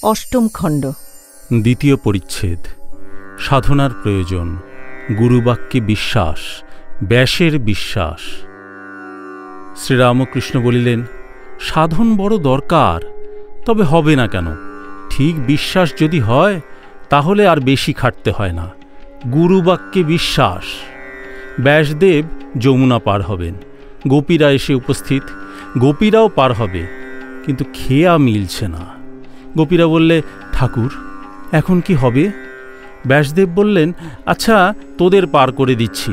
অষ্টম খণ্ড। দ্বিতীয় পরিচ্ছেদ। সাধনার প্রয়োজন, গুরুবাক্যে বিশ্বাস, ব্যাসের বিশ্বাস। শ্রীরামকৃষ্ণ বলিলেন, সাধন বড় দরকার, তবে হবে না কেন? ঠিক বিশ্বাস যদি হয় তাহলে আর বেশি খাটতে হয় না। গুরুবাক্যে বিশ্বাস। ব্যাসদেব যমুনা পার হবেন, গোপীরা এসে উপস্থিত, গোপীরাও পার হবে, কিন্তু খেয়া মিলছে না। গোপীরা বললে, ঠাকুর এখন কি হবে? ব্যাসদেব বললেন, আচ্ছা তোদের পার করে দিচ্ছি,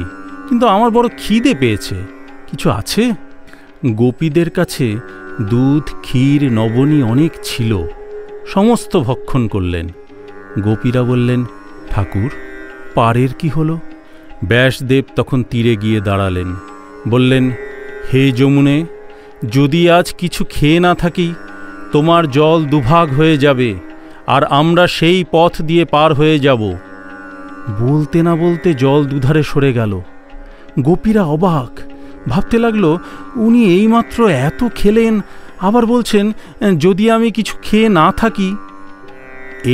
কিন্তু আমার বড় খিদে পেয়েছে, কিছু আছে? গোপীদের কাছে দুধ, ক্ষীর, নবনী অনেক ছিল, সমস্ত ভক্ষণ করলেন। গোপীরা বললেন, ঠাকুর পারের কি হলো? ব্যাসদেব তখন তীরে গিয়ে দাঁড়ালেন, বললেন, হে যমুনে, যদি আজ কিছু খেয়ে না থাকি তোমার জল দুভাগ হয়ে যাবে, আর আমরা সেই পথ দিয়ে পার হয়ে যাব। বলতে না বলতে জল দুধারে সরে গেল। গোপীরা অবাক, ভাবতে লাগলো, উনি এইমাত্র এত খেলেন, আবার বলছেন যদি আমি কিছু খেয়ে না থাকি।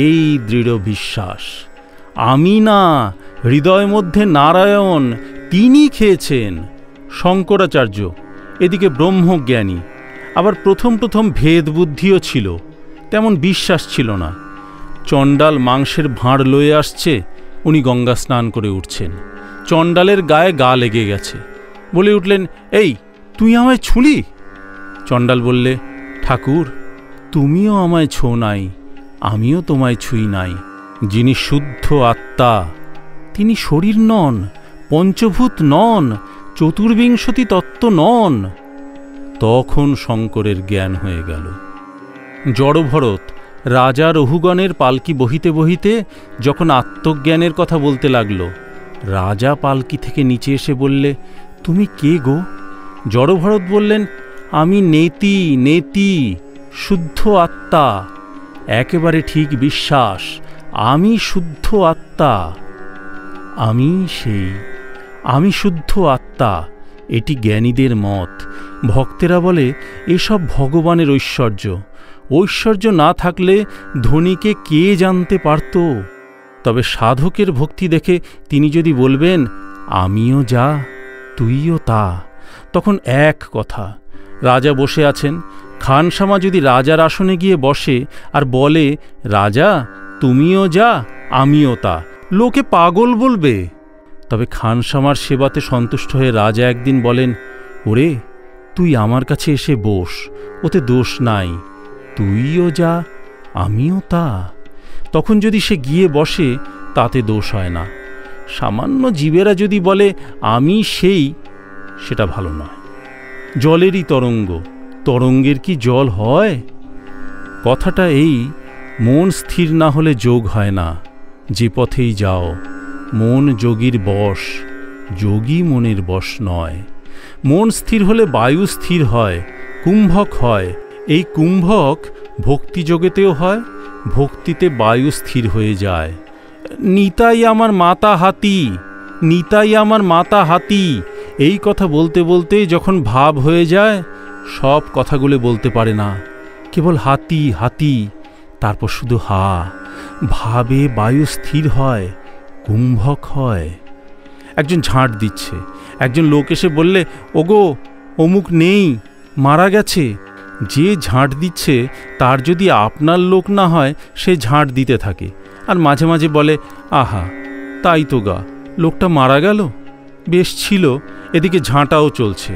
এই দৃঢ় বিশ্বাস, আমি না, হৃদয় মধ্যে নারায়ণ, তিনি খেয়েছেন। শঙ্করাচার্য এদিকে ব্রহ্মজ্ঞানী, আবার প্রথম প্রথম ভেদ বুদ্ধিও ছিল, তেমন বিশ্বাস ছিল না। চণ্ডাল মাংসের ভাঁড় লয়ে আসছে, উনি গঙ্গা স্নান করে উঠছেন, চণ্ডালের গায়ে গা লেগে গেছে, বলে উঠলেন, এই তুই আমায় ছুঁলি? চণ্ডাল বললে, ঠাকুর তুমিও আমায় ছো নাই, আমিও তোমায় ছুঁই নাই। যিনি শুদ্ধ আত্মা, তিনি শরীর নন, পঞ্চভূত নন, চতুর্বিংশতি তত্ত্ব নন। তখন শঙ্করের জ্ঞান হয়ে গেল। জড়ভরত রাজা রহুগণের পালকি বহিতে বহিতে যখন আত্মজ্ঞানের কথা বলতে লাগল, রাজা পালকি থেকে নিচে এসে বললে, তুমি কে গো? জড়ভরত বললেন, আমি নেতি, নেতি, শুদ্ধ আত্মা, একেবারে ঠিক বিশ্বাস, আমি শুদ্ধ আত্মা, আমি সেই, আমি শুদ্ধ আত্মা। এটি জ্ঞানীদের মত। ভক্তেরা বলে এসব ভগবানের ঐশ্বর্য, ঐশ্বর্য না থাকলে ধনীকে কে জানতে পারত? তবে সাধকের ভক্তি দেখে তিনি যদি বলবেন, আমিও যা তুইও তা, তখন এক কথা। রাজা বসে আছেন, খানসামা যদি রাজার আসনে গিয়ে বসে আর বলে, রাজা তুমিও যা আমিও তা, লোকে পাগল বলবে। তবে খানসামার সেবাতে সন্তুষ্ট হয়ে রাজা একদিন বলেন, ওরে তুই আমার কাছে এসে বস, ওতে দোষ নাই, তুইও যা আমিও তা। তখন যদি সে গিয়ে বসে তাতে দোষ হয় না। সামান্য জীবেরা যদি বলে আমি সেই, সেটা ভালো নয়। জলেরই তরঙ্গ, তরঙ্গের কি জল হয়? কথাটা এই, মন স্থির না হলে যোগ হয় না। যে পথেই যাও, মন যোগীর বশ, যোগী মনের বশ নয়। মন স্থির হলে বায়ু স্থির হয়, কুম্ভক হয়। এই কুম্ভক ভক্তিযোগেতেও হয়, ভক্তিতে বায়ু স্থির হয়ে যায়। নিতাই আমার মাতা হাতি, নিতাই আমার মাতা হাতি, এই কথা বলতে বলতে যখন ভাব হয়ে যায়, সব কথাগুলো বলতে পারে না, কেবল হাতি হাতি, তারপর শুধু হা। ভাবে বায়ু স্থির হয়, কুম্ভক হয়। একজন ঝাঁট দিচ্ছে, একজন লোক এসে বললে, ওগো অমুক নেই, মারা গেছে। যে ঝাঁট দিচ্ছে তার যদি আপনার লোক না হয়, সে ঝাঁট দিতে থাকে, আর মাঝে মাঝে বলে, আহা তাই তো গা, লোকটা মারা গেল, বেশ ছিল, এদিকে ঝাঁটাও চলছে।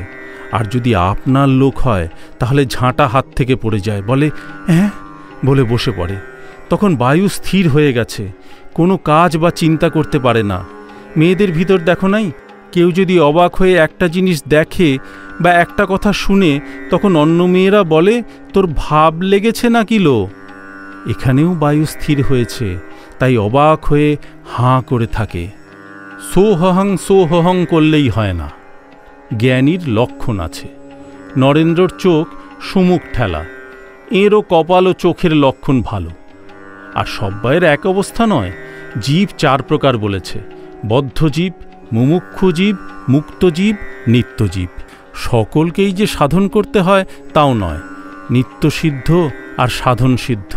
আর যদি আপনার লোক হয় তাহলে ঝাঁটা হাত থেকে পড়ে যায়, বলে হ্যাঁ বলে বসে পড়ে। তখন বায়ু স্থির হয়ে গেছে, কোনো কাজ বা চিন্তা করতে পারে না। মেয়েদের ভিতর দেখো নাই, কেউ যদি অবাক হয়ে একটা জিনিস দেখে বা একটা কথা শুনে, তখন অন্য মেয়েরা বলে, তোর ভাব লেগেছে না কিলো? এখানেও বায়ু স্থির হয়েছে, তাই অবাক হয়ে হাঁ করে থাকে। সোহহং সোহহং করলেই হয় না। জ্ঞানীর লক্ষণ আছে। নরেন্দ্রর চোখ সুমুখ ঠেলা, এরও কপাল ও চোখের লক্ষণ ভালো। আর সব্বাইয়ের এক অবস্থা নয়। জীব চার প্রকার বলেছে, বদ্ধজীব, মুমুক্ষু জীব, মুক্তজীব, নিত্যজীব। সকলকেই যে সাধন করতে হয় তাও নয়, নিত্যসিদ্ধ আর সাধন সিদ্ধ।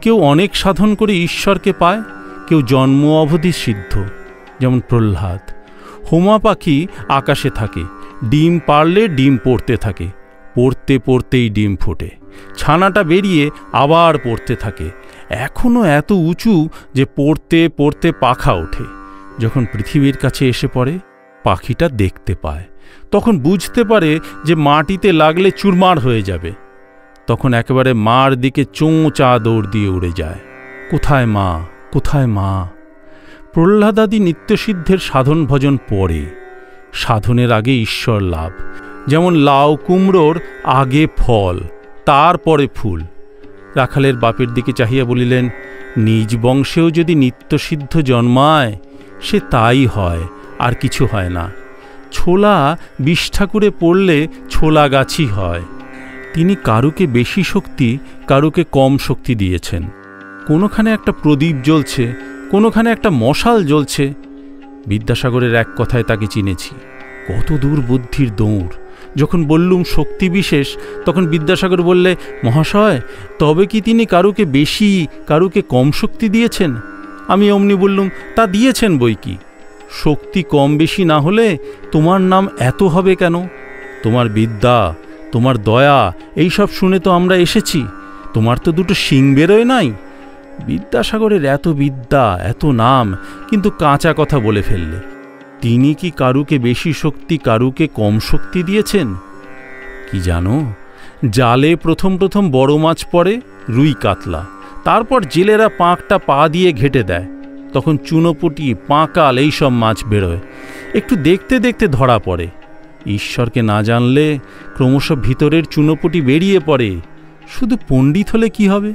কেউ অনেক সাধন করে ঈশ্বরকে পায়, কেউ জন্ম অবধি সিদ্ধ, যেমন প্রহ্লাদ। হোমা পাখি আকাশে থাকে, ডিম পারলে ডিম পড়তে থাকে, পড়তে পড়তেই ডিম ফোটে, ছানাটা বেরিয়ে আবার পড়তে থাকে, এখনও এত উঁচু যে পড়তে পড়তে পাখা ওঠে। যখন পৃথিবীর কাছে এসে পড়ে, পাখিটা দেখতে পায়, তখন বুঝতে পারে যে মাটিতে লাগলে চুরমার হয়ে যাবে। তখন একেবারে মার দিকে চোঁচা দৌড় দিয়ে উড়ে যায়। কোথায় মা, কোথায় মা? প্রহ্লাদাদি নিত্যসিদ্ধের সাধন ভজন পরে, সাধনের আগে ঈশ্বর লাভ। যেমন লাউ কুমড়োর আগে ফল, তারপরে ফুল। রাখালের বাপের দিকে চাহিয়া বলিলেন, নিজ বংশেও যদি নিত্যসিদ্ধ জন্মায়, সে তাই হয়, আর কিছু হয় না। ছোলা বিষ ঠাকুরে পড়লে ছোলা গাছই হয়। তিনি কারুকে বেশি শক্তি, কারুকে কম শক্তি দিয়েছেন। কোনোখানে একটা প্রদীপ জ্বলছে, কোনোখানে একটা মশাল জ্বলছে। বিদ্যাসাগরের এক কথায় তাকে চিনেছি। কত দূর বুদ্ধির দৌড়! যখন বললুম শক্তি বিশেষ, তখন বিদ্যাসাগর বললে, মহাশয়, তবে কি তিনি কারুকে বেশি, কারুকে কম শক্তি দিয়েছেন? আমি অমনি বললুম, তা দিয়েছেন বই কি। শক্তি কম বেশি না হলে তোমার নাম এত হবে কেন? তোমার বিদ্যা, তোমার দয়া, এইসব শুনে তো আমরা এসেছি। তোমার তো দুটো শিং বেরোয় নাই। বিদ্যাসাগরের এত বিদ্যা, এত নাম, কিন্তু কাঁচা কথা বলে ফেললে। তিনি কি কারুকে বেশি শক্তি, কারুকে কম শক্তি দিয়েছেন? কি জানো, জালে প্রথম প্রথম বড় মাছ পড়ে, রুই কাতলা। তারপর জেলেরা পাঁকটা পা দিয়ে ঘেঁটে দেয়, তখন চুনোপুটি, পাঁকাল এইসব মাছ বেরোয়। একটু দেখতে দেখতে ধরা পড়ে। ঈশ্বরকে না জানলে ক্রমশ ভিতরের চুনোপুটি বেরিয়ে পড়ে। শুধু পণ্ডিত হলে কি হবে?